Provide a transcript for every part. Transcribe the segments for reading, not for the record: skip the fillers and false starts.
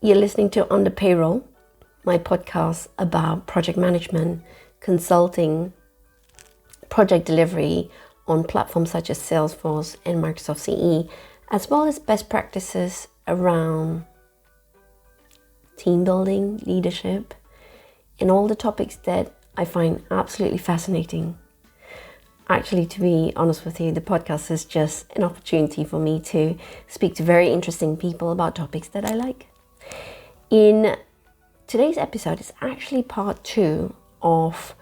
You're listening to On the Payroll, my podcast about project management, consulting, project delivery on platforms such as Salesforce and Microsoft CE, as well as best practices around team building, leadership, and all the topics that I find absolutely fascinating. Actually, to be honest with you, the podcast is just an opportunity for me to speak to very interesting people about topics that I like. In today's episode, it's actually part 2 of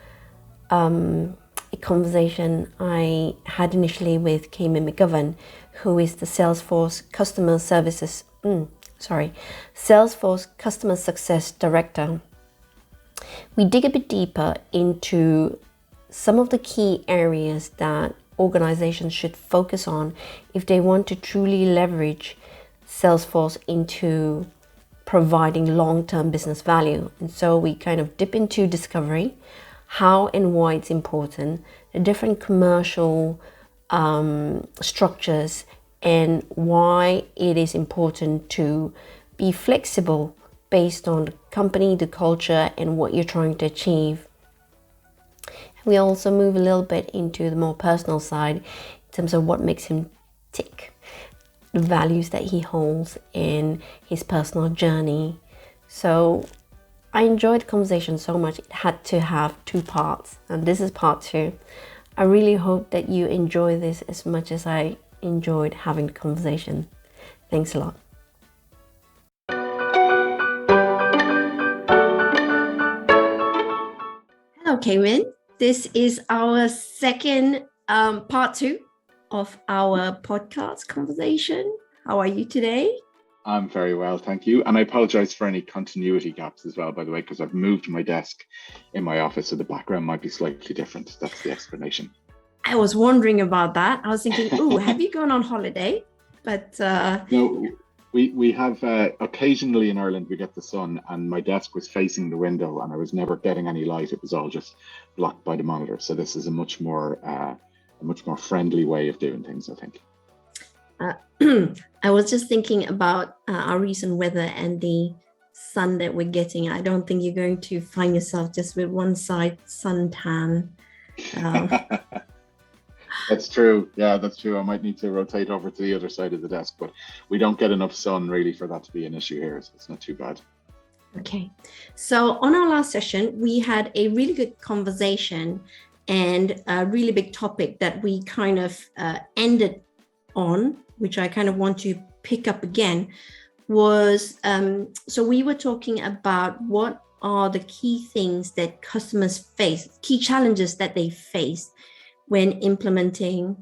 a conversation I had initially with Cayman McGovern, who is the Salesforce Salesforce Customer Success Director. We dig a bit deeper into some of the key areas that organizations should focus on if they want to truly leverage Salesforce into providing long-term business value. And so we kind of dip into discovery, how and why it's important, the different commercial structures, and why it is important to be flexible based on the company, the culture, and what you're trying to achieve. We also move a little bit into the more personal side in terms of what makes him tick, the values that he holds in his personal journey. So I enjoyed the conversation so much, it had to have 2 parts, and this is part 2. I really hope that you enjoy this as much as I enjoyed having the conversation. Thanks a lot. Hello, Cayman. This is our second part 2 of our podcast conversation. How are you today? I'm very well, thank you. And I apologize for any continuity gaps as well, by the way, because I've moved my desk in my office, so the background might be slightly different. That's the explanation. I was wondering about that. I was thinking, have you gone on holiday? But no, we have occasionally in Ireland we get the sun, and my desk was facing the window, and I was never getting any light. It was all just blocked by the monitor. So this is a much more friendly way of doing things, I think. I was just thinking about our recent weather and the sun that we're getting. I don't think you're going to find yourself just with one side suntan. That's true. Yeah, that's true. I might need to rotate over to the other side of the desk, but we don't get enough sun really for that to be an issue here. So it's not too bad. Okay. So on our last session, we had a really good conversation and a really big topic that we kind of ended on, which I kind of want to pick up again, was so we were talking about what are the key things that customers face, key challenges that they face when implementing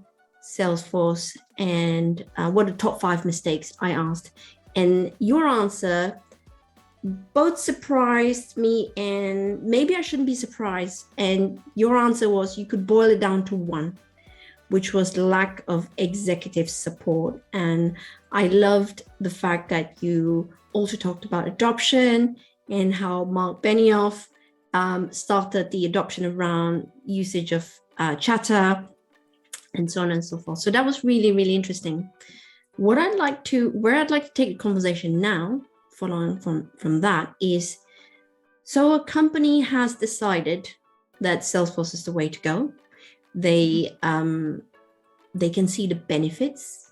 Salesforce, and what are the top 5 mistakes I asked. And your answer both surprised me, and maybe I shouldn't be surprised. And your answer was you could boil it down to 1, which was the lack of executive support. And I loved the fact that you also talked about adoption and how Mark Benioff started the adoption around usage of Chatter and so on and so forth. So that was really, really interesting. Where I'd like to take the conversation now, following from that, is so a company has decided that Salesforce is the way to go. They can see the benefits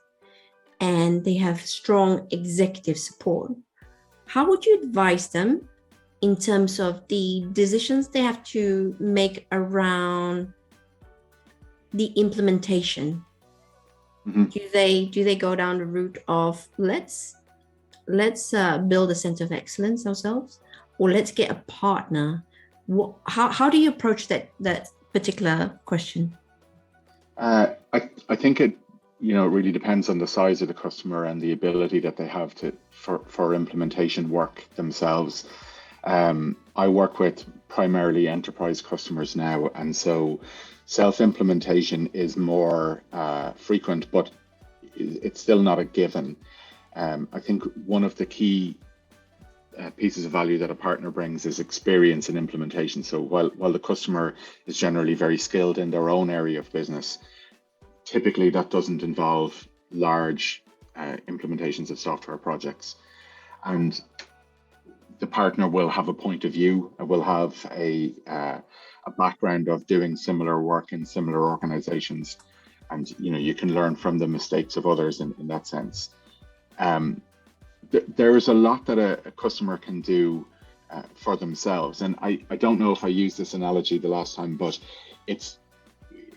and they have strong executive support. How would you advise them in terms of the decisions they have to make around the implementation? Mm-hmm. Do they go down the route of let's build a center of excellence ourselves, or let's get a partner? How do you approach that particular question? I think it really depends on the size of the customer and the ability that they have for implementation work themselves. I work with primarily enterprise customers now, and so self-implementation is more frequent, but it's still not a given. I think one of the key pieces of value that a partner brings is experience in implementation. So while the customer is generally very skilled in their own area of business, typically that doesn't involve large implementations of software projects. And the partner will have a point of view, will have a background of doing similar work in similar organizations, and you can learn from the mistakes of others in that sense. There is a lot that a customer can do for themselves, and I don't know if I used this analogy the last time, but it's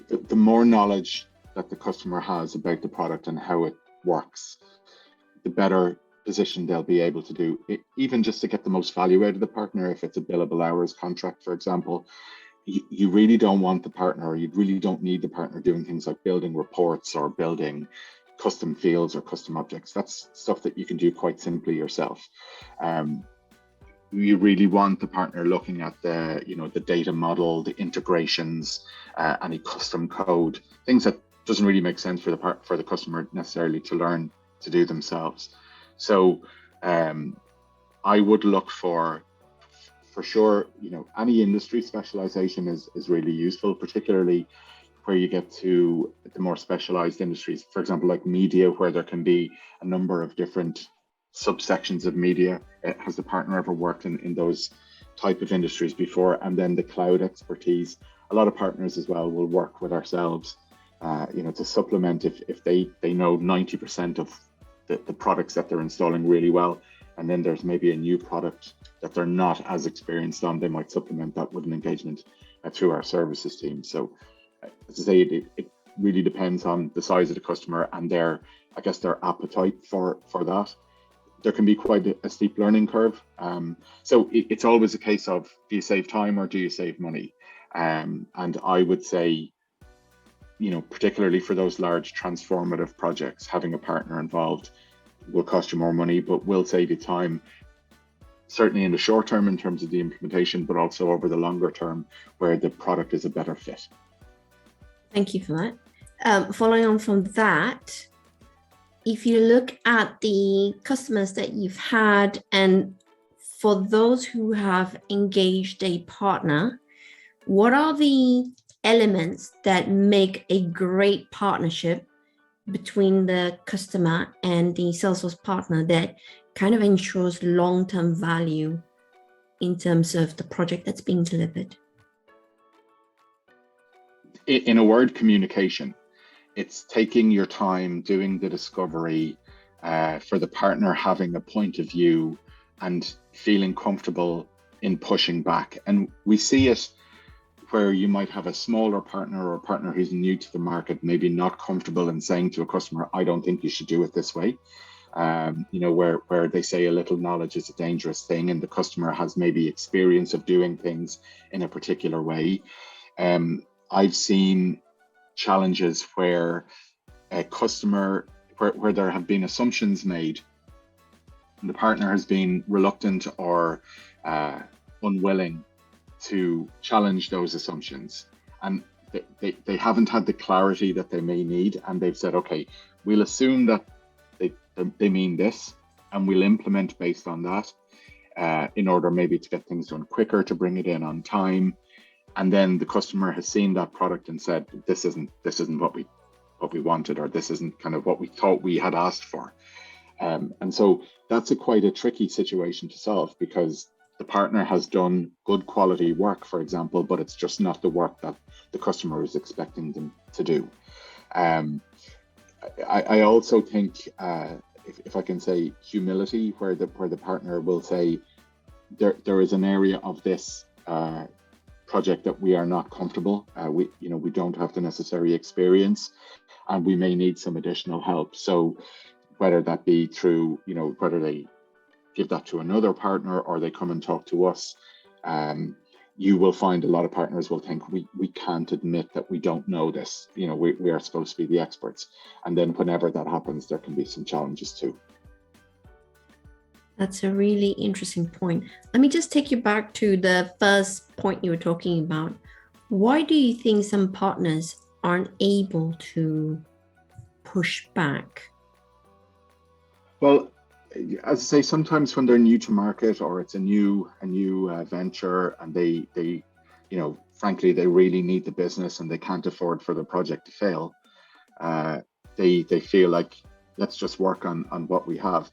the more knowledge that the customer has about the product and how it works, the better position they'll be able to do it, even just to get the most value out of the partner. If it's a billable hours contract, for example, you really don't want the partner, or you really don't need the partner doing things like building reports or building custom fields or custom objects. That's stuff that you can do quite simply yourself. You really want the partner looking at the data model, the integrations, any custom code, things that doesn't really make sense for the customer necessarily to learn to do themselves. So I would look for sure, any industry specialization is really useful, particularly where you get to the more specialized industries, for example, like media, where there can be a number of different subsections of media. Has the partner ever worked in those type of industries before? And then the cloud expertise. A lot of partners as well will work with ourselves, to supplement if they know 90% of the products that they're installing really well, and then there's maybe a new product that they're not as experienced on, they might supplement that with an engagement through our services team. So as I say, it really depends on the size of the customer and their appetite for that. There can be quite a steep learning curve. So it's always a case of, do you save time or do you save money? And I would say, particularly for those large transformative projects, having a partner involved will cost you more money, but will save you time, certainly in the short term in terms of the implementation, but also over the longer term where the product is a better fit. Thank you for that. Following on from that, if you look at the customers that you've had, and for those who have engaged a partner, what are the elements that make a great partnership between the customer and the Salesforce partner that kind of ensures long-term value in terms of the project that's being delivered? In a word, communication. It's taking your time, doing the discovery, for the partner having a point of view and feeling comfortable in pushing back. And we see it where you might have a smaller partner or a partner who's new to the market, maybe not comfortable in saying to a customer, I don't think you should do it this way. Where they say a little knowledge is a dangerous thing, and the customer has maybe experience of doing things in a particular way. I've seen challenges where a customer, where there have been assumptions made, and the partner has been reluctant or unwilling to challenge those assumptions, and they haven't had the clarity that they may need, and they've said, okay, we'll assume that they mean this, and we'll implement based on that, in order maybe to get things done quicker, to bring it in on time. And then the customer has seen that product and said, this isn't what we wanted, or this isn't kind of what we thought we had asked for. And so that's quite a tricky situation to solve, because the partner has done good quality work, for example, but it's just not the work that the customer is expecting them to do. I also think, if I can say, humility, where the partner will say, there is an area of this project that we are not comfortable. We don't have the necessary experience, and we may need some additional help. So whether that be through, whether they give that to another partner or they come and talk to us, you will find a lot of partners will think we can't admit that we don't know this. We are supposed to be the experts. And then whenever that happens, there can be some challenges too. That's a really interesting point. Let me just take you back to the first point you were talking about. Why do you think some partners aren't able to push back? Well, as I say, sometimes when they're new to market, or it's a new venture, and they frankly, they really need the business and they can't afford for the project to fail, they feel like, let's just work on what we have.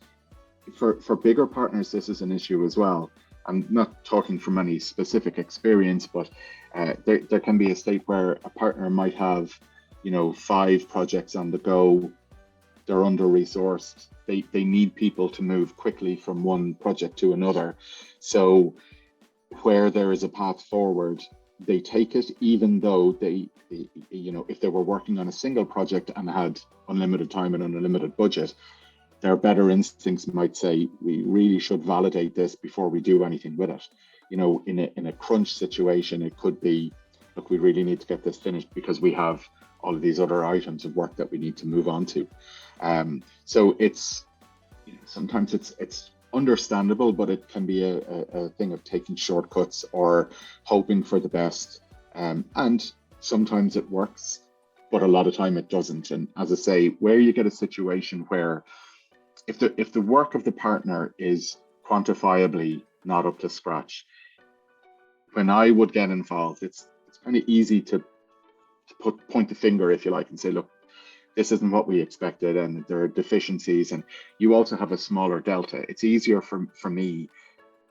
for bigger partners, this is an issue as well. I'm not talking from any specific experience, but there can be a state where a partner might have, 5 projects on the go. They're under-resourced. They need people to move quickly from one project to another. So where there is a path forward, they take it, even though they if they were working on a single project and had unlimited time and an unlimited budget, their better instincts might say, we really should validate this before we do anything with it. In a crunch situation, it could be, look, we really need to get this finished because we have all of these other items of work that we need to move on to. So it's, sometimes it's understandable, but it can be a thing of taking shortcuts or hoping for the best. And sometimes it works, but a lot of time it doesn't. And as I say, where you get a situation where if the work of the partner is quantifiably not up to scratch, when I would get involved, it's kind of easy to point the finger, if you like, and say, look, this isn't what we expected, and there are deficiencies, and you also have a smaller delta. It's easier for me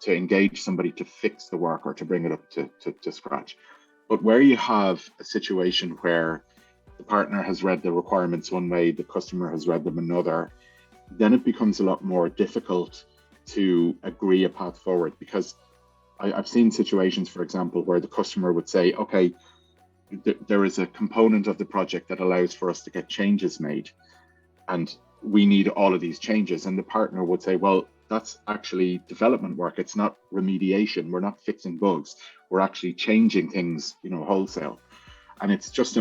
to engage somebody to fix the work or to bring it up to scratch. But where you have a situation where the partner has read the requirements one way, the customer has read them another, then it becomes a lot more difficult to agree a path forward, because I've seen situations, for example, where the customer would say, okay, there is a component of the project that allows for us to get changes made, and we need all of these changes. And the partner would say, well, that's actually development work. It's not remediation. We're not fixing bugs. We're actually changing things, wholesale. And it's just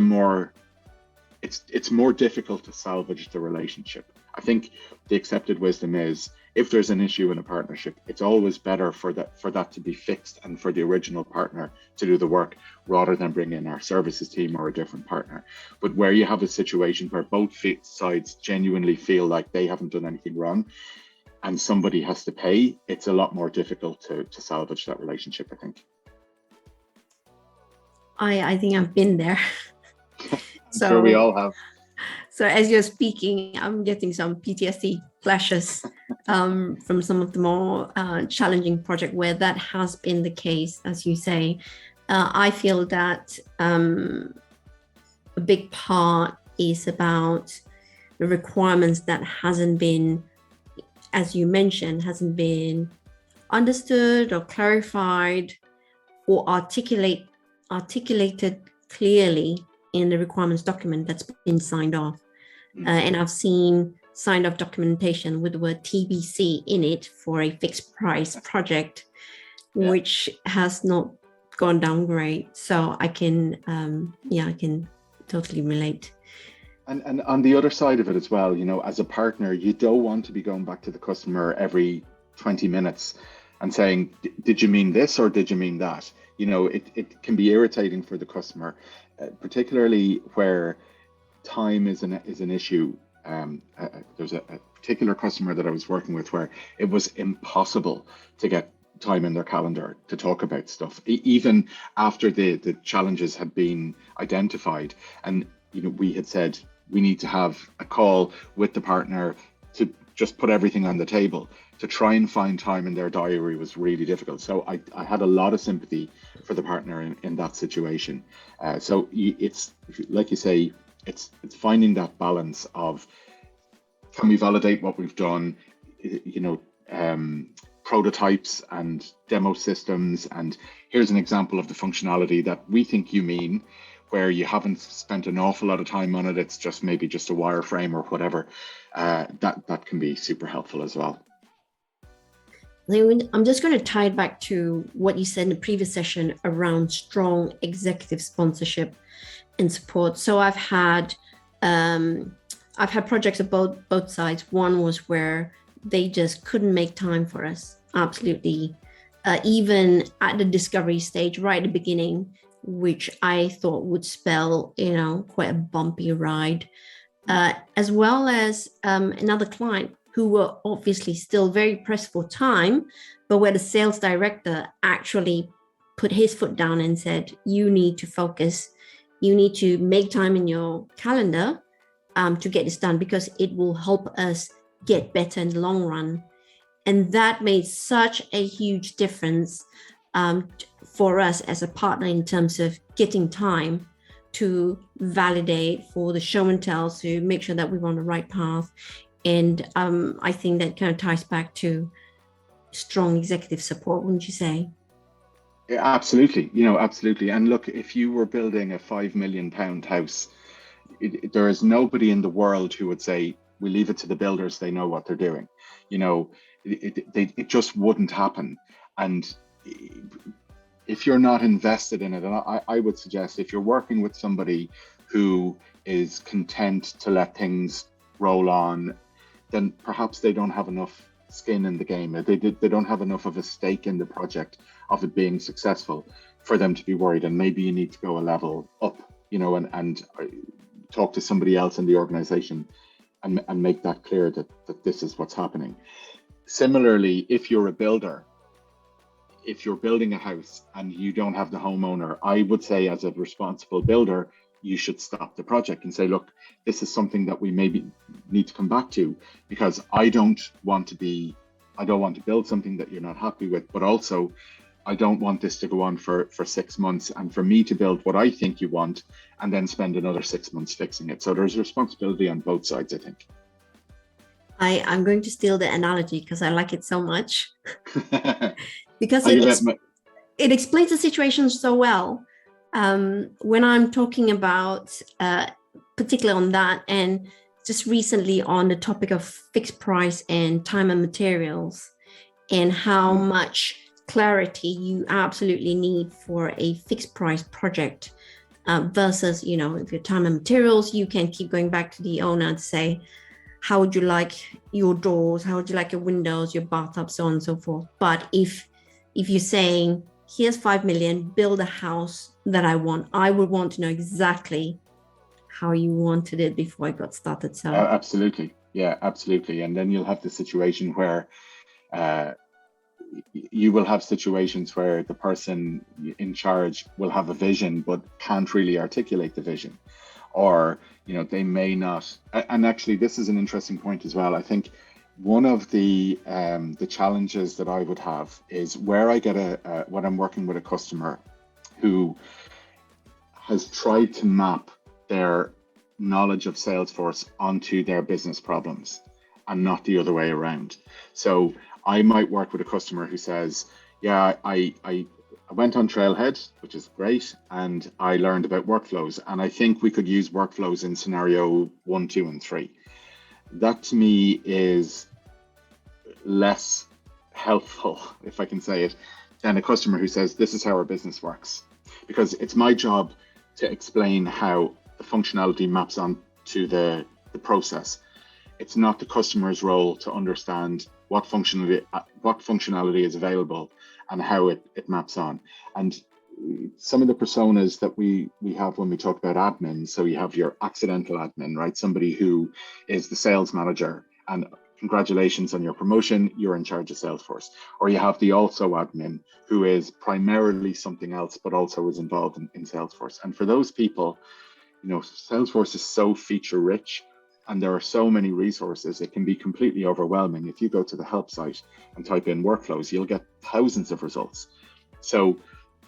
it's more difficult to salvage the relationship. I think the accepted wisdom is, if there's an issue in a partnership, it's always better for that to be fixed and for the original partner to do the work, rather than bring in our services team or a different partner. But where you have a situation where both sides genuinely feel like they haven't done anything wrong and somebody has to pay, it's a lot more difficult to salvage that relationship, I think. I think I've been there. So sure we all have. So as you're speaking, I'm getting some PTSD flashes from some of the more challenging projects where that has been the case, as you say. I feel that a big part is about the requirements that hasn't been, as you mentioned, hasn't been understood or clarified or articulated clearly in the requirements document that's been signed off. And I've seen signed off documentation with the word TBC in it for a fixed price project, which has not gone down great. So I can totally relate. And on the other side of it as well, as a partner, you don't want to be going back to the customer every 20 minutes and saying, did you mean this or did you mean that? It can be irritating for the customer, particularly where time is an issue. There's a particular customer that I was working with where it was impossible to get time in their calendar to talk about stuff, even after the challenges had been identified. And we had said we need to have a call with the partner to just put everything on the table. To try and find time in their diary was really difficult. So I had a lot of sympathy for the partner in that situation. So it's, like you say, it's finding that balance of, can we validate what we've done, prototypes and demo systems, and here's an example of the functionality that we think you mean, where you haven't spent an awful lot of time on it. It's just maybe just a wireframe or whatever. That can be super helpful as well. I'm just going to tie it back to what you said in the previous session around strong executive sponsorship and support. So I've had projects of both sides. One was where they just couldn't make time for us. Absolutely. Even at the discovery stage, right at the beginning, which I thought would spell, quite a bumpy ride, as well as another client who were obviously still very pressed for time, but where the sales director actually put his foot down and said, you need to focus, you need to make time in your calendar to get this done, because it will help us get better in the long run. And that made such a huge difference for us as a partner in terms of getting time to validate, for the show and tell, to make sure that we're on the right path. And I think that kind of ties back to strong executive support, wouldn't you say? Yeah, absolutely. Absolutely. And look, if you were building a £5 million house, there is nobody in the world who would say, we leave it to the builders, they know what they're doing. It just wouldn't happen. And if you're not invested in it, and I would suggest if you're working with somebody who is content to let things roll on, then perhaps they don't have enough skin in the game. They don't have enough of a stake in the project of it being successful for them to be worried. And maybe you need to go a level up, and talk to somebody else in the organization and make that clear that this is what's happening. Similarly, if you're a builder, if you're building a house and you don't have the homeowner, I would say as a responsible builder, you should stop the project and say, look, this is something that we maybe need to come back to, because I don't want to build something that you're not happy with, but also I don't want this to go on for 6 months and for me to build what I think you want and then spend another 6 months fixing it. So there's responsibility on both sides, I think. I'm going to steal the analogy because I like it so much. Because it explains the situation so well. When I'm talking about, particularly on that, and just recently on the topic of fixed price and time and materials, and how much clarity you absolutely need for a fixed price project versus, if your time and materials, you can keep going back to the owner and say, how would you like your doors? How would you like your windows, your bathtub, so on and so forth. But if you're saying, here's 5 million, build a house that I want, I would want to know exactly how you wanted it before I got started. So absolutely. Yeah, absolutely. And then you'll have the situation where you will have situations where the person in charge will have a vision but can't really articulate the vision, or they may not. And actually, this is an interesting point as well. I think one of the challenges that I would have is where I get when I'm working with a customer who has tried to map their knowledge of Salesforce onto their business problems and not the other way around. So I might work with a customer who says, yeah, I went on Trailhead, which is great, and I learned about workflows, and I think we could use workflows in scenario 1, 2, and 3. That to me is less helpful, if I can say it, than a customer who says, this is how our business works. Because it's my job to explain how the functionality maps on to the process. It's not the customer's role to understand what functionality is available and how it maps on. And some of the personas that we have when we talk about admin, so you have your accidental admin, right? Somebody who is the sales manager and congratulations on your promotion, you're in charge of Salesforce. Or you have the also admin who is primarily something else, but also is involved in Salesforce. And for those people, Salesforce is so feature rich and there are so many resources, it can be completely overwhelming. If you go to the help site and type in workflows, you'll get thousands of results. So,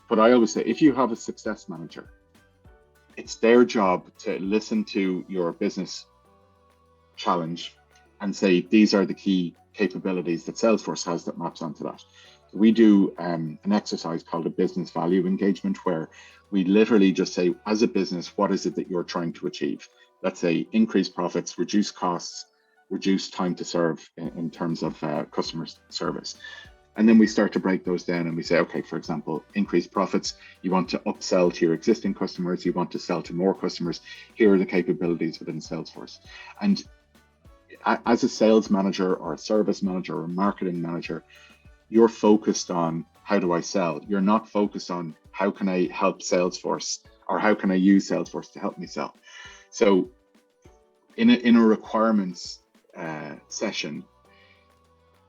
but I always say, if you have a success manager, it's their job to listen to your business challenge and say, these are the key capabilities that Salesforce has that maps onto that. We do an exercise called a business value engagement, where we literally just say, as a business, what is it that you're trying to achieve? Let's say increase profits, reduce costs, reduce time to serve in terms of customer service. And then we start to break those down and we say, okay, for example, increase profits, you want to upsell to your existing customers, you want to sell to more customers, here are the capabilities within Salesforce. And as a sales manager or a service manager or a marketing manager, you're focused on how do I sell? You're not focused on how can I help Salesforce or how can I use Salesforce to help me sell? So in a requirements session,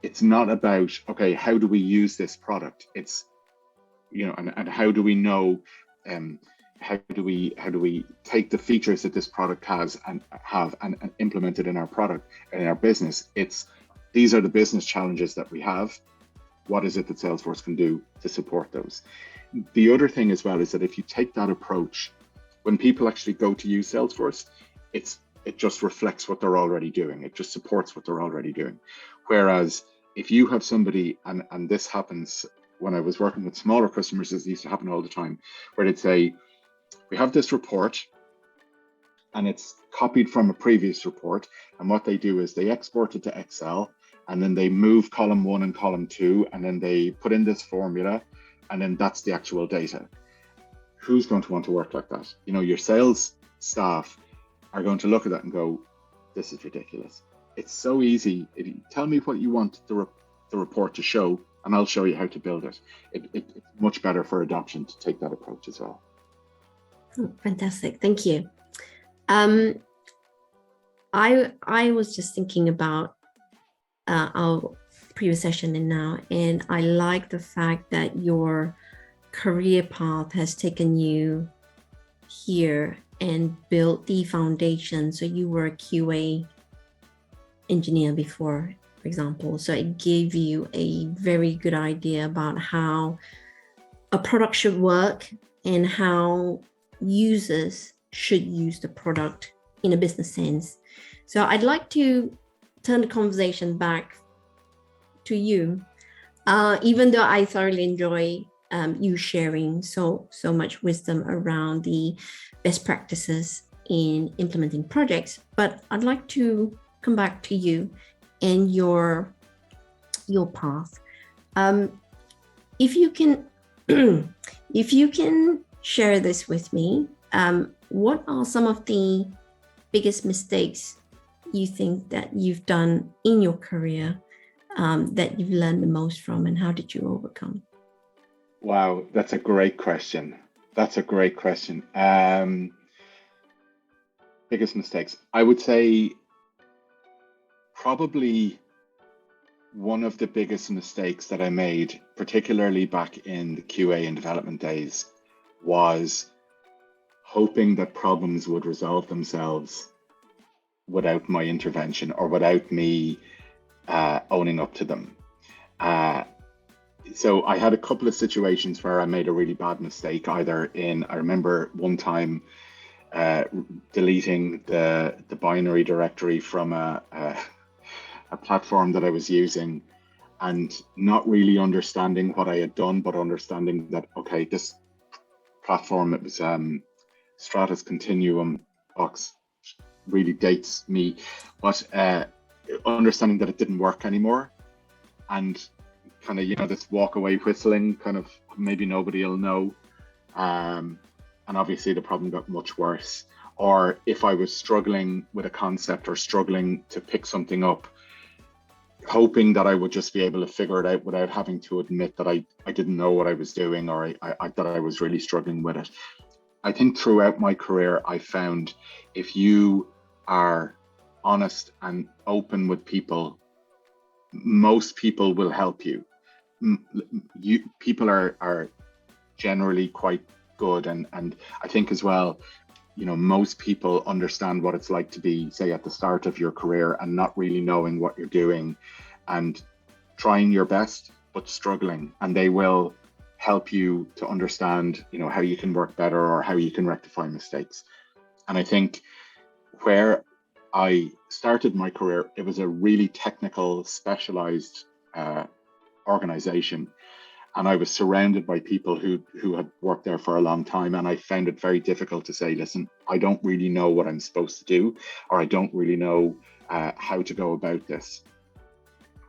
it's not about, okay, how do we use this product? It's, and how do we know, how do we take the features that this product has and implement it in our product, in our business? It's these are the business challenges that we have. What is it that Salesforce can do to support those? The other thing as well is that if you take that approach, when people actually go to use Salesforce, it just reflects what they're already doing. It just supports what they're already doing. Whereas if you have somebody, and this happens when I was working with smaller customers, this used to happen all the time, where they'd say, we have this report and it's copied from a previous report. And what they do is they export it to Excel, and then they move column 1 and column 2, and then they put in this formula, and then that's the actual data. Who's going to want to work like that? You know, your sales staff are going to look at that and go, this is ridiculous. It's so easy. If you tell me what you want the report to show, and I'll show you how to build it. It's much better for adoption to take that approach as well. Oh, fantastic. Thank you. I was just thinking about our previous session and now, and I like the fact that your career path has taken you here and built the foundation. So you were a QA engineer before, for example. So it gave you a very good idea about how a product should work and how users should use the product in a business sense. So I'd like to turn the conversation back to you, even though I thoroughly enjoy you sharing so much wisdom around the best practices in implementing projects. But I'd like to come back to you and your path. If you can share this with me, what are some of the biggest mistakes you think that you've done in your career that you've learned the most from, and how did you overcome? Wow, that's a great question. Biggest mistakes. I would say probably one of the biggest mistakes that I made, particularly back in the QA and development days, was hoping that problems would resolve themselves without my intervention or without me owning up to them. So I had a couple of situations where I made a really bad mistake, I remember one time deleting the binary directory from a platform that I was using, and not really understanding what I had done, but understanding that, okay, this platform, it was Stratus Continuum Box, really dates me, but understanding that it didn't work anymore, and kind of, you know, this walk away whistling, kind of maybe nobody will know, and obviously the problem got much worse. Or if I was struggling with a concept or struggling to pick something up, hoping that I would just be able to figure it out without having to admit that I didn't know what I was doing, or that I was really struggling with it. I think throughout my career, I found if you are honest and open with people, most people will help you. People are generally quite good, and I think as well, you know, most people understand what it's like to be, say, at the start of your career and not really knowing what you're doing and trying your best but struggling, and they will help you to understand, you know, how you can work better or how you can rectify mistakes. And I think where I started my career, it was a really technical, specialized organization, and I was surrounded by people who had worked there for a long time, and I found it very difficult to say, listen, I don't really know what I'm supposed to do, or I don't really know how to go about this.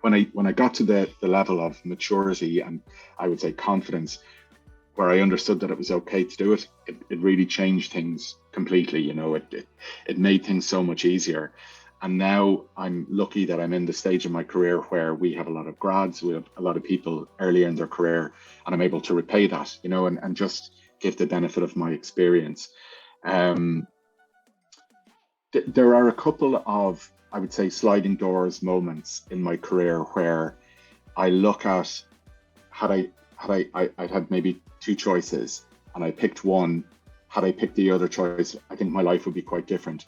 When I got to the level of maturity and I would say confidence, where I understood that it was okay to do it, it really changed things completely. You know, it made things so much easier. And now I'm lucky that I'm in the stage of my career where we have a lot of grads, we have a lot of people earlier in their career, and I'm able to repay that, you know, and just give the benefit of my experience. There are a couple of, I would say, sliding doors moments in my career where I look at, I'd had maybe two choices and I picked one. Had I picked the other choice, I think my life would be quite different.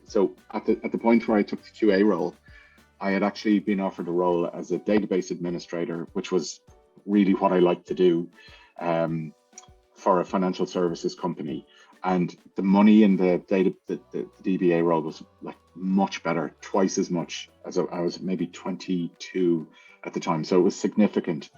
So at the point where I took the QA role, I had actually been offered a role as a database administrator, which was really what I like to do, for a financial services company. And the money in the DBA role was like much better, twice as much as I was maybe 22 at the time. So it was significant.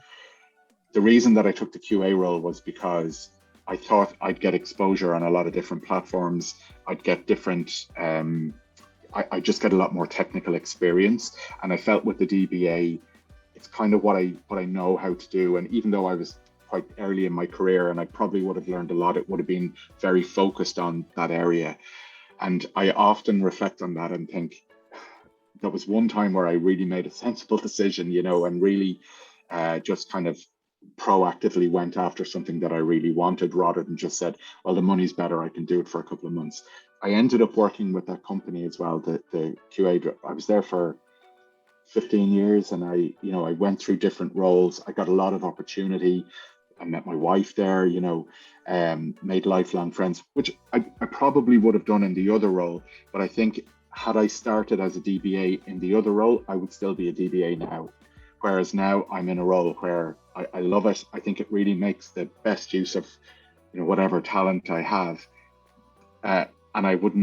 The reason that I took the QA role was because I thought I'd get exposure on a lot of different platforms. I'd get different, I just get a lot more technical experience. And I felt with the DBA, it's kind of what I know how to do. And even though I was quite early in my career and I probably would have learned a lot, it would have been very focused on that area. And I often reflect on that and think that was one time where I really made a sensible decision, and really just kind of proactively went after something that I really wanted, rather than just said, well, the money's better, I can do it for a couple of months. I ended up working with that company as well, the QA. I was there for 15 years and I went through different roles. I got a lot of opportunity. I met my wife there, made lifelong friends, which I probably would have done in the other role. But I think had I started as a DBA in the other role, I would still be a DBA now. Whereas now I'm in a role where I love it. I think it really makes the best use of, whatever talent I have. And I'd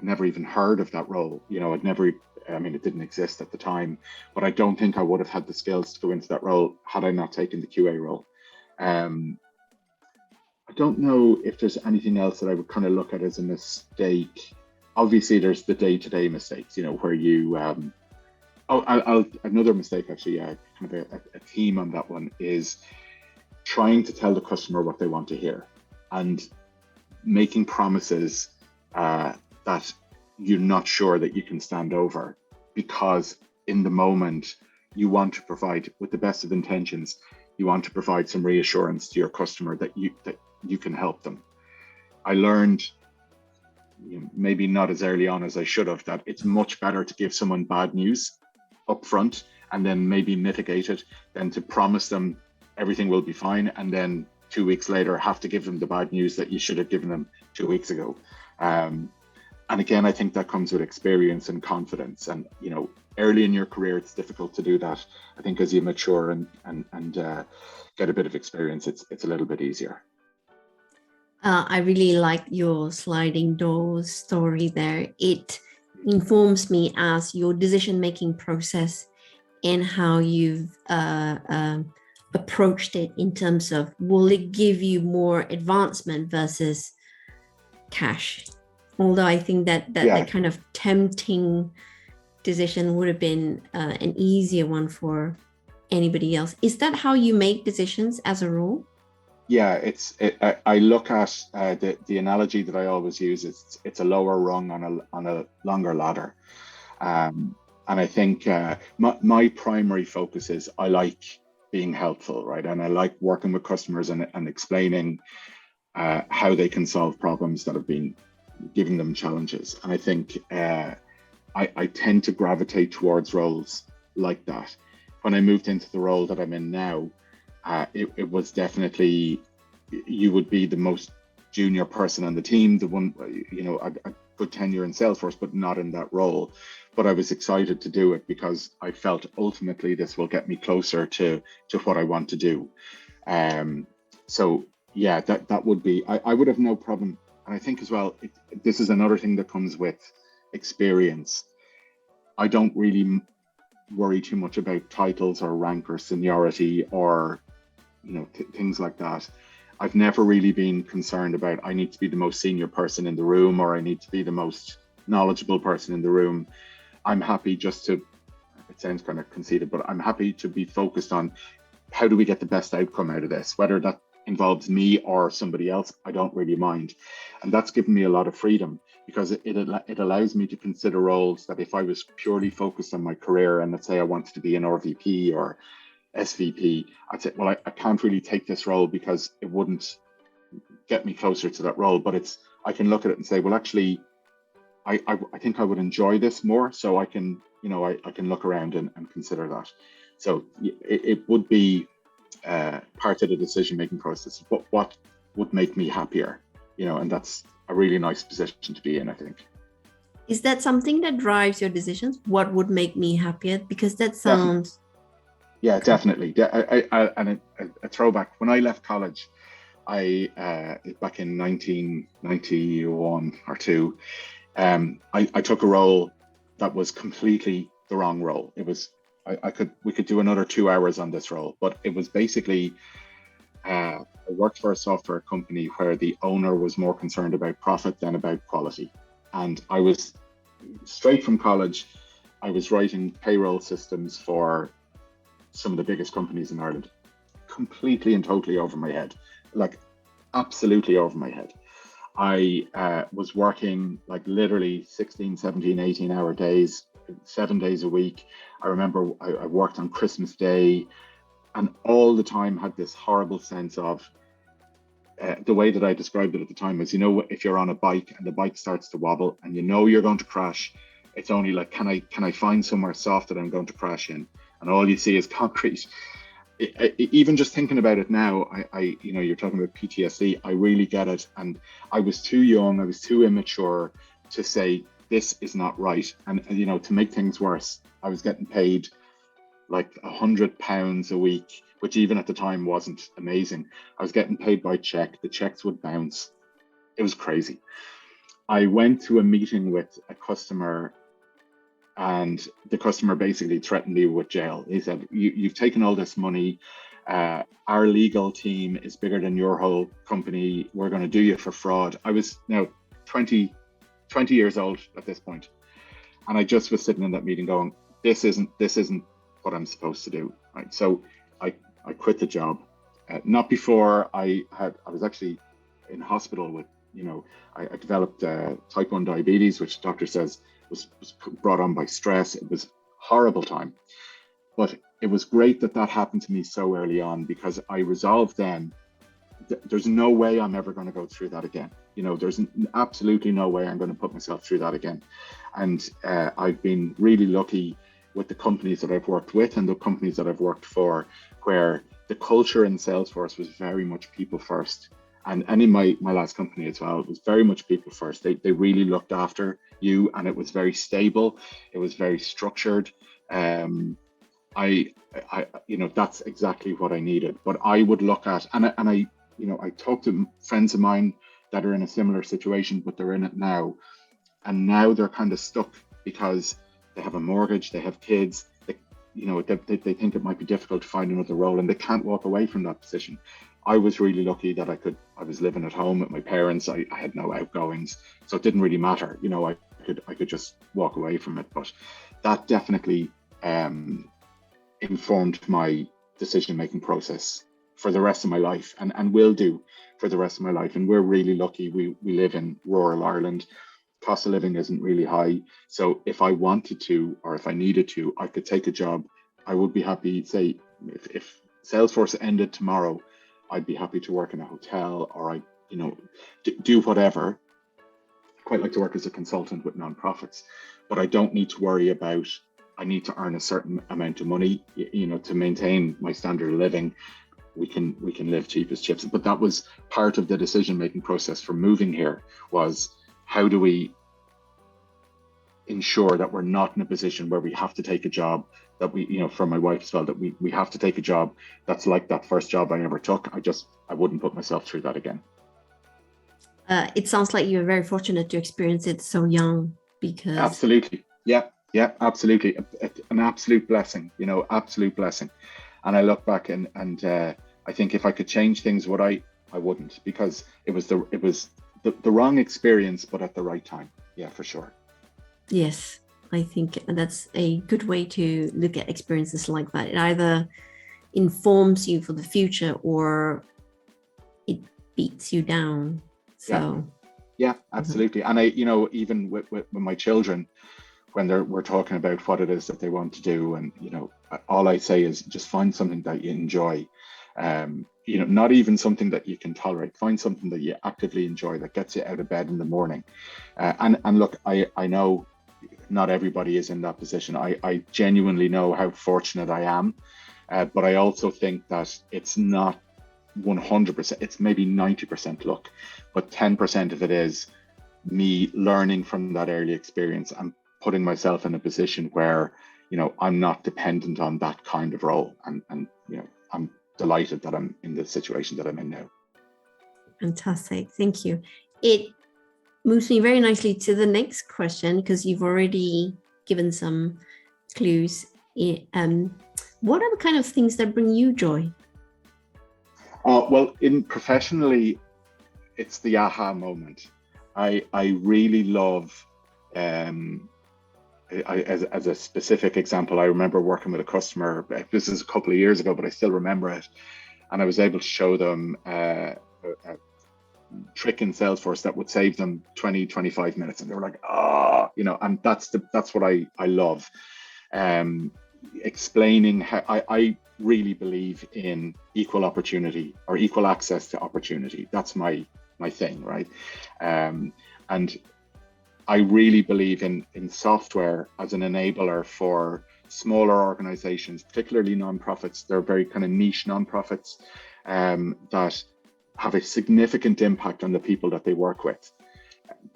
never even heard of that role. It didn't exist at the time, but I don't think I would have had the skills to go into that role had I not taken the QA role. I don't know if there's anything else that I would kind of look at as a mistake. Obviously, there's the day-to-day mistakes, where you, another mistake actually, kind of a theme on that one is trying to tell the customer what they want to hear and making promises that you're not sure that you can stand over, because in the moment you want to provide, with the best of intentions, you want to provide some reassurance to your customer that you can help them. I learned, maybe not as early on as I should have, that it's much better to give someone bad news up front and then maybe mitigate it than to promise them everything will be fine and then 2 weeks later have to give them the bad news that you should have given them 2 weeks ago. And again, I think that comes with experience and confidence. And, early in your career, it's difficult to do that. I think as you mature and get a bit of experience, it's a little bit easier. I really like your sliding doors story there. It informs me as your decision-making process and how you've approached it in terms of, will it give you more advancement versus cash? Although I think that kind of tempting decision would have been an easier one for anybody else. Is that how you make decisions as a rule? Yeah, I look at the analogy that I always use. It's a lower rung on a longer ladder, and I think my primary focus is I like being helpful, right? And I like working with customers and explaining how they can solve problems that have been giving them challenges. And I think I tend to gravitate towards roles like that. When I moved into the role that I'm in now, it was definitely, you would be the most junior person on the team, the one, a good tenure in Salesforce, but not in that role. But I was excited to do it because I felt ultimately this will get me closer to what I want to do. So yeah, that would be, I would have no problem. And I think as well, this is another thing that comes with experience. I don't really worry too much about titles or rank or seniority or things like that. I've never really been concerned about I need to be the most senior person in the room or I need to be the most knowledgeable person in the room. I'm happy just to, it sounds kind of conceited, but I'm happy to be focused on how do we get the best outcome out of this, whether that involves me or somebody else, I don't really mind. And that's given me a lot of freedom because it allows me to consider roles that if I was purely focused on my career and let's say I wanted to be an RVP or SVP, I'd say, well, I can't really take this role because it wouldn't get me closer to that role. But I can look at it and say, well, actually, I think I would enjoy this more. So I can, I can look around and consider that. So it would be part of the decision-making process. But what would make me happier, and that's a really nice position to be in, I think. Is that something that drives your decisions? What would make me happier? Because that Definitely. sounds Yeah, definitely. And a throwback. When I left college, back in 1991 or two, I took a role that was completely the wrong role. It was we could do another 2 hours on this role, but it was basically I worked for a software company where the owner was more concerned about profit than about quality. And I was straight from college. I was writing payroll systems for some of the biggest companies in Ireland, completely and totally over my head, like absolutely over my head. I was working like literally 16, 17, 18-hour days, 7 days a week. I remember I worked on Christmas Day and all the time had this horrible sense of the way that I described it at the time was, if you're on a bike and the bike starts to wobble and you're going to crash, it's only like, can I find somewhere soft that I'm going to crash in? And all you see is concrete. Even just thinking about it now, you're talking about PTSD. I really get it, and I was too young, I was too immature to say this is not right. And to make things worse, I was getting paid like £100 a week, which even at the time wasn't amazing. I was getting paid by check. The checks would bounce. It was crazy. I went to a meeting with a customer and the customer basically threatened me with jail. He said, you've taken all this money. Our legal team is bigger than your whole company. We're going to do you for fraud. I was now 20 years old at this point. And I just was sitting in that meeting going, this isn't what I'm supposed to do. Right. So I quit the job. Not before I was actually in hospital with, I developed type 1 diabetes, which the doctor says was brought on by stress. It was a horrible time. But it was great that happened to me so early on, because I resolved then, there's no way I'm ever going to go through that again. There's absolutely no way I'm going to put myself through that again. And I've been really lucky with the companies that I've worked with and the companies that I've worked for, where the culture in Salesforce was very much people first. And in my last company as well, it was very much people first. They really looked after you, and it was very stable. It was very structured. That's exactly what I needed. But I would look at, and I talk to friends of mine that are in a similar situation, but they're in it now. And now they're kind of stuck because they have a mortgage, they have kids, they think it might be difficult to find another role, and they can't walk away from that position. I was really lucky that I was living at home with my parents. I had no outgoings, so it didn't really matter. I could just walk away from it. But that definitely informed my decision-making process for the rest of my life, and will do for the rest of my life. And we're really lucky. We live in rural Ireland. Cost of living isn't really high. So if I wanted to, or if I needed to, I could take a job. I would be happy, say, if Salesforce ended tomorrow, I'd be happy to work in a hotel, or do whatever. I quite like to work as a consultant with nonprofits, but I don't need to worry about, I need to earn a certain amount of money, to maintain my standard of living. We can live cheap as chips. But that was part of the decision-making process for moving here, was how do we ensure that we're not in a position where we have to take a job that for my wife as well, that we have to take a job that's like that first job I ever took. I wouldn't put myself through that again. It sounds like you're very fortunate to experience it so young, because absolutely, yeah, absolutely, an absolute blessing, absolute blessing. And I look back and I think if I could change things, would I wouldn't, because it was the wrong experience, but at the right time. Yeah, for sure. Yes, I think that's a good way to look at experiences like that. It either informs you for the future or it beats you down. So yeah, absolutely. And I, even with my children, when we're talking about what it is that they want to do, and all I say is just find something that you enjoy. Not even something that you can tolerate. Find something that you actively enjoy, that gets you out of bed in the morning. And look, I know not everybody is in that position. I genuinely know how fortunate I am, but I also think that it's not 100%. It's maybe 90% luck, but 10% of it is me learning from that early experience and putting myself in a position where, I'm not dependent on that kind of role. And I'm delighted that I'm in the situation that I'm in now. Fantastic. Thank you. It moves me very nicely to the next question, because you've already given some clues. What are the kind of things that bring you joy? Well, professionally, it's the aha moment. I really love, as a specific example, I remember working with a customer. This is a couple of years ago, but I still remember it. And I was able to show them a trick in Salesforce that would save them 20, 25 minutes. And they were like, and that's what I love. Explaining how I really believe in equal opportunity or equal access to opportunity. That's my thing, right? And I really believe in software as an enabler for smaller organizations, particularly nonprofits. They're very kind of niche nonprofits that have a significant impact on the people that they work with,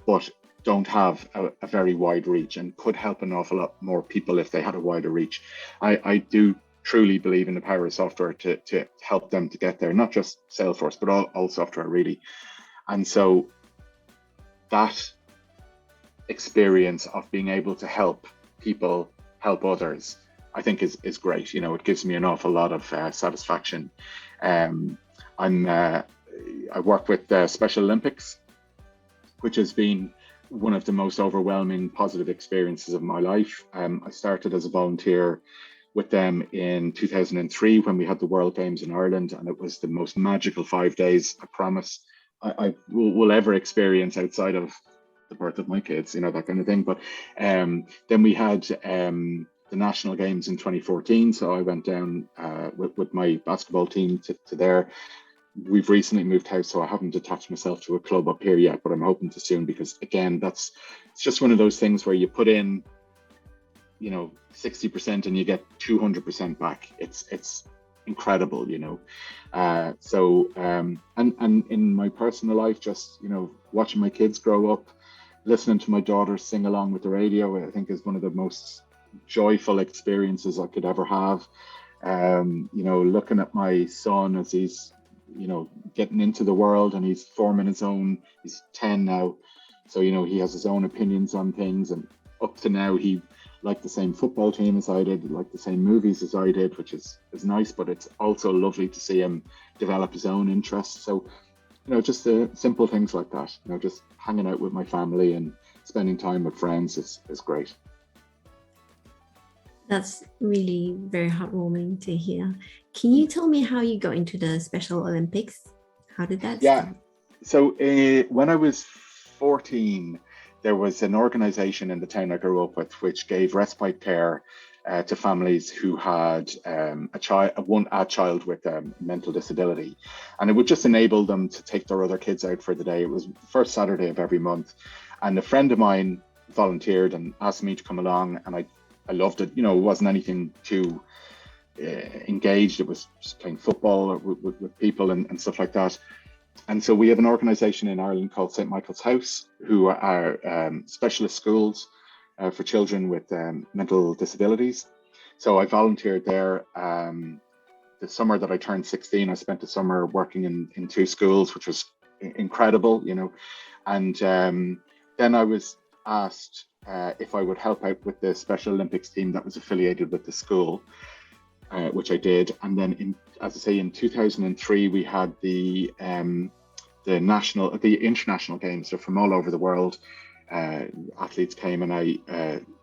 but don't have a very wide reach, and could help an awful lot more people if they had a wider reach. I do truly believe in the power of software to help them to get there, not just Salesforce, but all software really. And so that experience of being able to help people help others, I think is great. It gives me an awful lot of satisfaction. I work with Special Olympics, which has been one of the most overwhelming positive experiences of my life. I started as a volunteer with them in 2003 when we had the World Games in Ireland, and it was the most magical 5 days, I promise, I will ever experience outside of the birth of my kids, that kind of thing. But then we had the National Games in 2014, so I went down with my basketball team to there. We've recently moved house, so I haven't attached myself to a club up here yet, but I'm hoping to soon, because again, it's just one of those things where you put in 60% and you get 200% back. It's incredible, so and in my personal life, just watching my kids grow up, listening to my daughter sing along with the radio, I think is one of the most joyful experiences I could ever have. Looking at my son as he's getting into the world, and he's forming his own, he's 10 now, so he has his own opinions on things, and up to now he liked the same football team as I did, liked the same movies as I did, which is nice, but it's also lovely to see him develop his own interests. So just simple things like that, just hanging out with my family and spending time with friends is great. That's really very heartwarming to hear. Can you tell me how you got into the Special Olympics? How did that start? So when I was 14, there was an organization in the town I grew up with which gave respite care to families who had a child with mental disability, and it would just enable them to take their other kids out for the day. It was the first Saturday of every month, and a friend of mine volunteered and asked me to come along, and I loved it. It wasn't anything too engaged. It was just playing football with people and stuff like that. And so we have an organization in Ireland called St. Michael's House, who are specialist schools for children with mental disabilities. So I volunteered there. The summer that I turned 16, I spent the summer working in 2 schools, which was incredible, And then I was asked if I would help out with the Special Olympics team that was affiliated with the school, which I did. And then in 2003, we had the international games. So from all over the world, athletes came, and I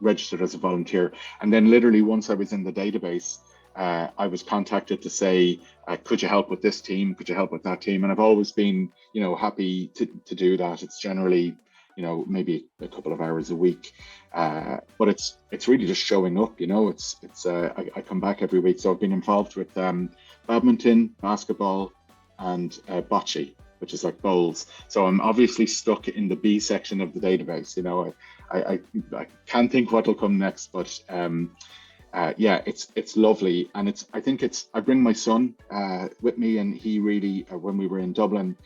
registered as a volunteer. And then literally once I was in the database, I was contacted to say, could you help with this team? Could you help with that team? And I've always been, happy to do that. It's generally, maybe a couple of hours a week, but it's really just showing up. I come back every week, so I've been involved with badminton, basketball, and bocce, which is like bowls. So I'm obviously stuck in the B section of the database. I can't think what will come next, but it's lovely, and I bring my son with me, and he really, when we were in Dublin,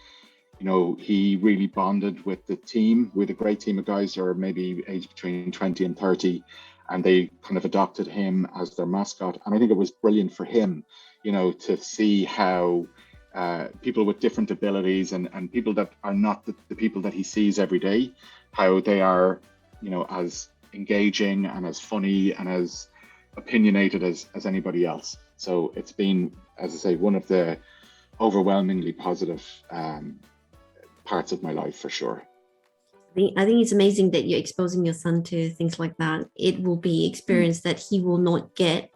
he really bonded with the team, with a great team of guys who are maybe aged between 20 and 30, and they kind of adopted him as their mascot. And I think it was brilliant for him, to see how people with different abilities and people that are not the people that he sees every day, how they are, as engaging and as funny and as opinionated as anybody else. So it's been, as I say, one of the overwhelmingly positive parts of my life, for sure. I think it's amazing that you're exposing your son to things like that. It will be experience that he will not get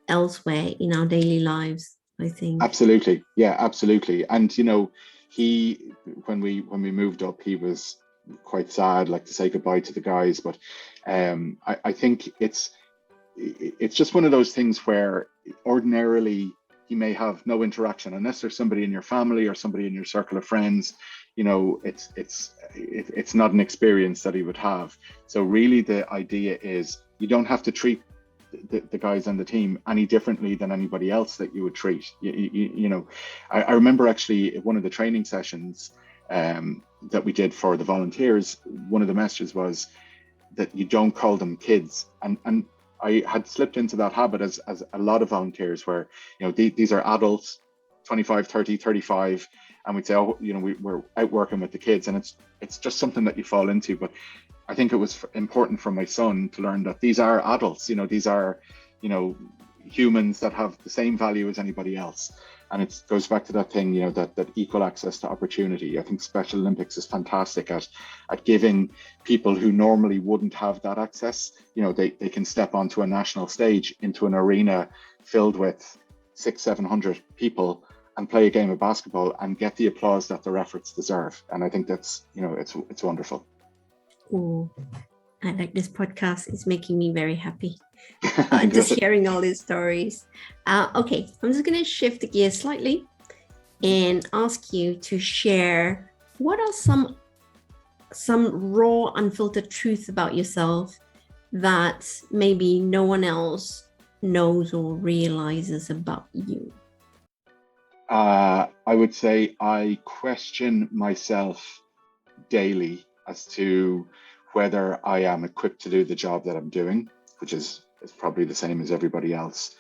elsewhere in our daily lives, I think. Absolutely. Yeah, absolutely. And, he, when we moved up, he was quite sad, like, to say goodbye to the guys. But I think it's just one of those things where ordinarily he may have no interaction unless there's somebody in your family or somebody in your circle of friends. It's not an experience that he would have. So really the idea is you don't have to treat the guys on the team any differently than anybody else that you would treat. I remember actually one of the training sessions that we did for the volunteers, one of the messages was that you don't call them kids. And I had slipped into that habit as a lot of volunteers where, these are adults, 25, 30, 35, and we'd say, we're out working with the kids, and it's just something that you fall into. But I think it was important for my son to learn that these are adults, these are, humans that have the same value as anybody else. And it goes back to that thing, that equal access to opportunity. I think Special Olympics is fantastic at giving people who normally wouldn't have that access, they can step onto a national stage, into an arena filled with 600-700 people, and play a game of basketball and get the applause that their efforts deserve. And I think that's, it's wonderful. Oh, I like this podcast. It's making me very happy. Just hearing all these stories. Okay, I'm just going to shift the gear slightly and ask you to share what are some raw, unfiltered truths about yourself that maybe no one else knows or realizes about you. I would say I question myself daily as to whether I am equipped to do the job that I'm doing, which is probably the same as everybody else.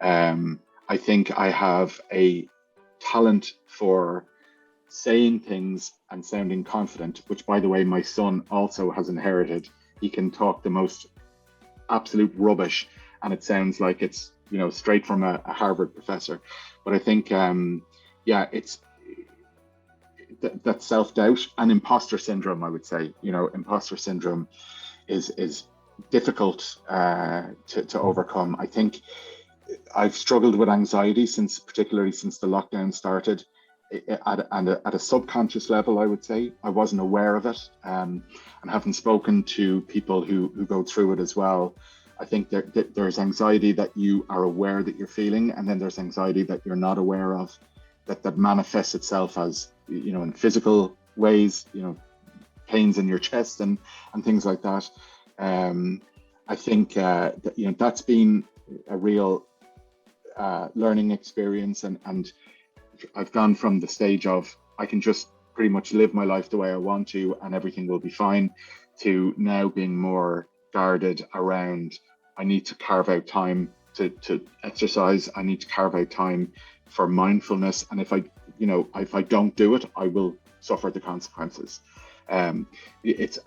I think I have a talent for saying things and sounding confident, which, by the way, my son also has inherited. He can talk the most absolute rubbish, and it sounds like it's straight from a Harvard professor. But I think it's that self-doubt and imposter syndrome. I would say imposter syndrome is difficult to overcome. I think I've struggled with anxiety particularly since the lockdown started. At a subconscious level, I would say. I wasn't aware of it, and having spoken to people who go through it as well, I think that there's anxiety that you are aware that you're feeling, and then there's anxiety that you're not aware of, that manifests itself as in physical ways, pains in your chest and things like that. I think that's been a real learning experience, and I've gone from the stage of I can just pretty much live my life the way I want to and everything will be fine, to now being more guarded around I need to carve out time to exercise. I need to carve out time for mindfulness, and if I don't do it, I will suffer the consequences. I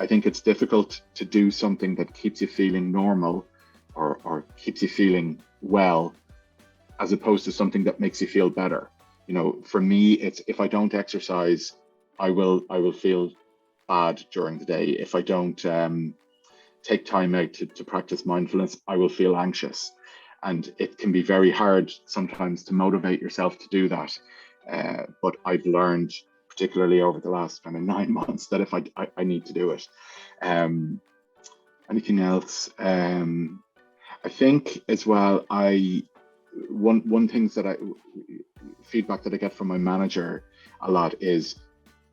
think it's difficult to do something that keeps you feeling normal or keeps you feeling well, as opposed to something that makes you feel better. For me, it's if I don't exercise, I will feel bad during the day. If I don't take time out to practice mindfulness, I will feel anxious. And it can be very hard sometimes to motivate yourself to do that. But I've learned, particularly over the last kind of 9 months, that if I need to do it. Anything else? I think as well, one thing feedback that I get from my manager a lot is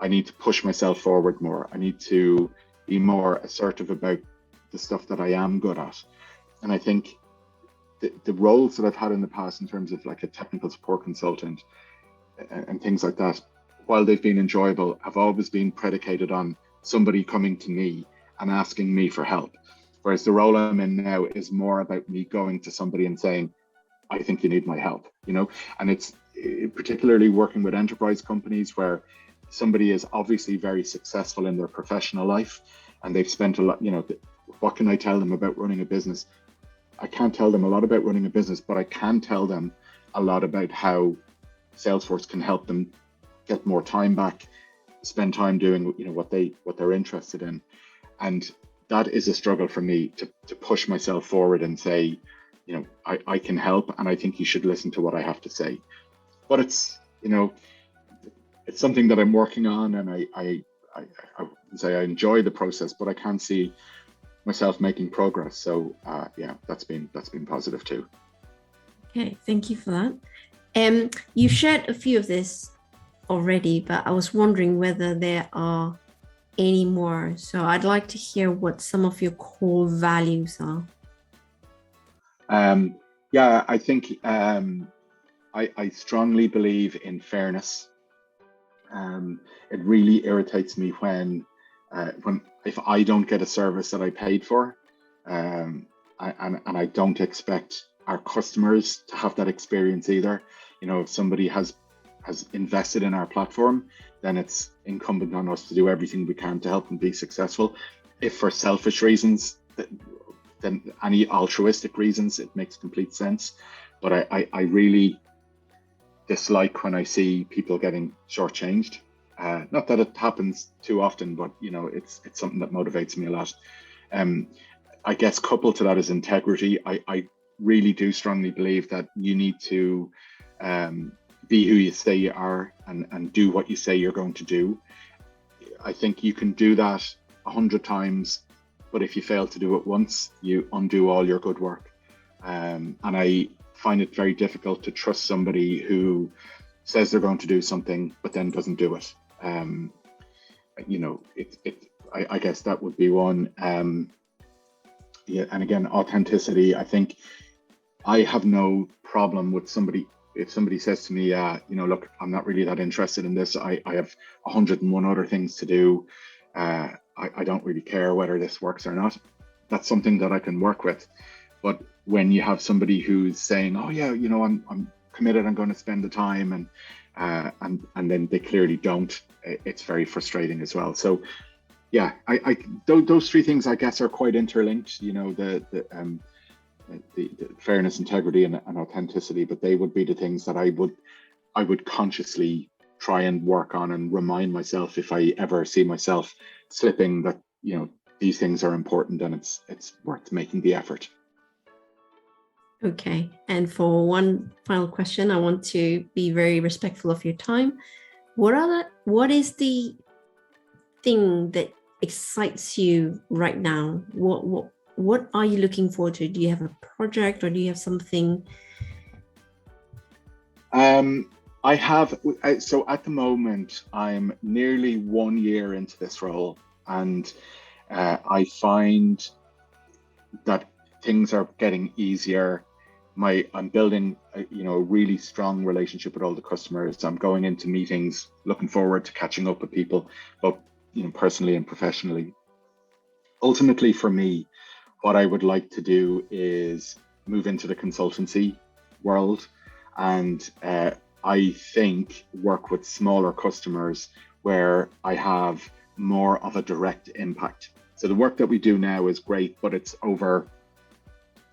I need to push myself forward more. I need to be more assertive about the stuff that I am good at. And I think the roles that I've had in the past in terms of like a technical support consultant and things like that, while they've been enjoyable, have always been predicated on somebody coming to me and asking me for help. Whereas the role I'm in now is more about me going to somebody and saying, I think you need my help, and it's particularly working with enterprise companies where somebody is obviously very successful in their professional life and they've spent a lot, what can I tell them about running a business? I can't tell them a lot about running a business, but I can tell them a lot about how Salesforce can help them get more time back, spend time doing what they're interested in. And that is a struggle for me to push myself forward and say, I can help, and I think you should listen to what I have to say. But it's something that I'm working on, and I say I enjoy the process, but I can't see myself making progress. So that's been positive too. Okay, thank you for that. You shared a few of this already, but I was wondering whether there are any more. So I'd like to hear what some of your core values are. I think I strongly believe in fairness. It really irritates me when if I don't get a service that I paid for, and I don't expect our customers to have that experience either. If somebody has invested in our platform, then it's incumbent on us to do everything we can to help them be successful. If for selfish reasons, then any altruistic reasons, it makes complete sense. But I really dislike when I see people getting shortchanged. Not that it happens too often, but it's something that motivates me a lot. I guess coupled to that is integrity. I really do strongly believe that you need to be who you say you are and do what you say you're going to do. I think you can do that 100 times, but if you fail to do it once, you undo all your good work. And I find it very difficult to trust somebody who says they're going to do something, but then doesn't do it. I guess that would be one. And again, authenticity. I think I have no problem with somebody. If somebody says to me, look, I'm not really that interested in this. I have 101 other things to do. I don't really care whether this works or not. That's something that I can work with. But when you have somebody who's saying, oh yeah, I'm committed, I'm going to spend the time, and then they clearly don't, it's very frustrating as well. So yeah, those three things I guess are quite interlinked, the fairness, integrity, and authenticity, but they would be the things that I would consciously try and work on and remind myself if I ever see myself slipping that, these things are important and it's worth making the effort. Okay. And for one final question, I want to be very respectful of your time. What is the thing that excites you right now? What are you looking forward to? Do you have a project or do you have something? I have, so at the moment, I'm nearly 1 year into this role, and I find that things are getting easier. I'm building a really strong relationship with all the customers. I'm going into meetings, looking forward to catching up with people, both personally and professionally. Ultimately, for me, what I would like to do is move into the consultancy world, and I think work with smaller customers where I have more of a direct impact. So the work that we do now is great, but it's over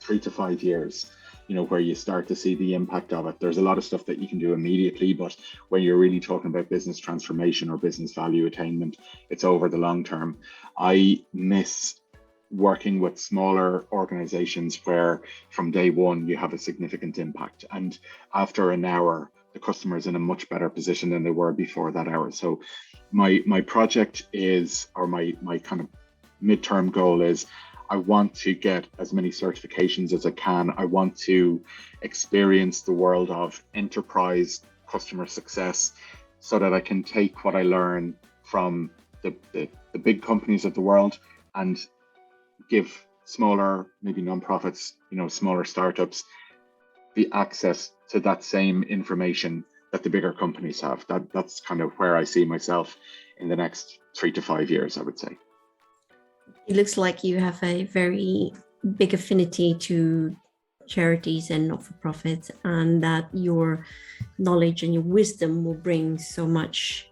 3 to 5 years, where you start to see the impact of it. There's a lot of stuff that you can do immediately, but when you're really talking about business transformation or business value attainment, it's over the long term. I miss working with smaller organizations where from day one you have a significant impact, and after an hour the customer is in a much better position than they were before that hour. So my project is, or my kind of midterm goal is, I want to get as many certifications as I can. I want to experience the world of enterprise customer success so that I can take what I learn from the big companies of the world and give smaller, maybe nonprofits, smaller startups, the access to that same information that the bigger companies have. That's kind of where I see myself in the next 3 to 5 years, I would say. It looks like you have a very big affinity to charities and not-for-profits, and that your knowledge and your wisdom will bring so much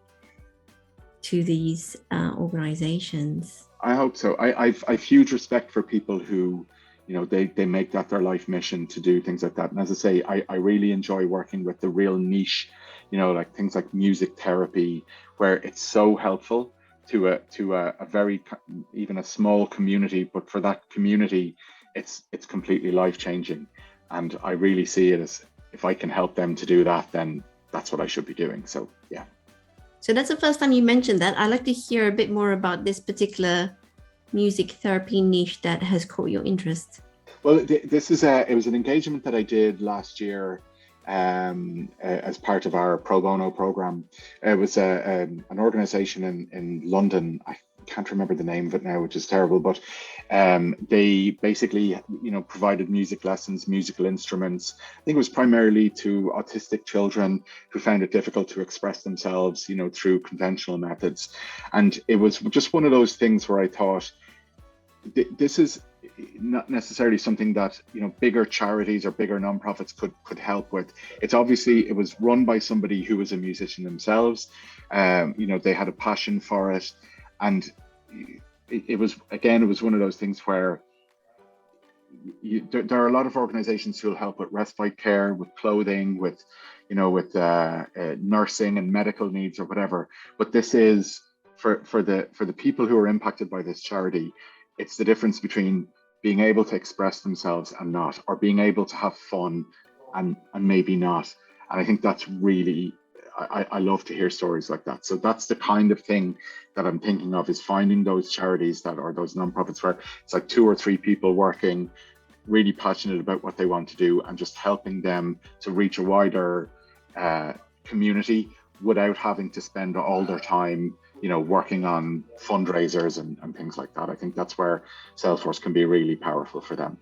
to these organizations. I hope so. I've huge respect for people who, they make that their life mission to do things like that. And as I say, I really enjoy working with the real niche, like things like music therapy, where it's so helpful to a very, even a small community, but for that community, it's completely life-changing. And I really see it as, if I can help them to do that, then that's what I should be doing. So yeah. So that's the first time you mentioned that. I'd like to hear a bit more about this particular music therapy niche that has caught your interest. Well, it was an engagement that I did last year as part of our pro bono program. It was an organization in London. I can't remember the name of it now, which is terrible, but they basically, provided music lessons, musical instruments. I think it was primarily to autistic children who found it difficult to express themselves, through conventional methods. And it was just one of those things where I thought, this is not necessarily something that bigger charities or bigger nonprofits could help with. It was run by somebody who was a musician themselves. They had a passion for it, and it was one of those things where there are a lot of organizations who will help with respite care, with clothing, with nursing and medical needs or whatever. But this is for the people who are impacted by this charity. It's the difference between being able to express themselves and not, or being able to have fun and maybe not. And I think that's really, I love to hear stories like that. So that's the kind of thing that I'm thinking of, is finding those charities or those nonprofits where it's like 2 or 3 people working, really passionate about what they want to do, and just helping them to reach a wider community without having to spend all their time working on fundraisers and things like that. I think that's where Salesforce can be really powerful for them.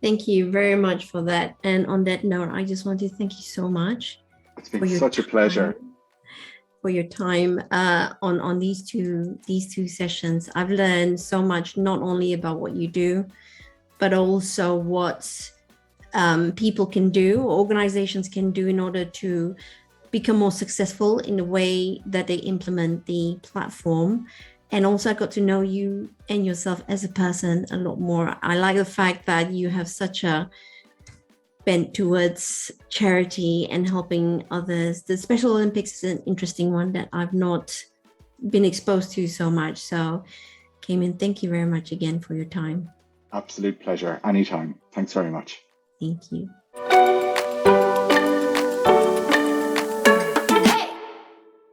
Two you very much for that. And on that note, I just want to thank you so much. It's been such a pleasure. For your time on these two sessions. I've learned so much, not only about what you do, but also what people can do, organizations can do in order to become more successful in the way that they implement the platform. And also I got to know you and yourself as a person a lot more. I like the fact that you have such a bent towards charity and helping others. The Special Olympics is an interesting one that I've not been exposed to so much. So Cayman, thank you very much again for your time. Absolute pleasure. Anytime. Thanks very much. Thank you.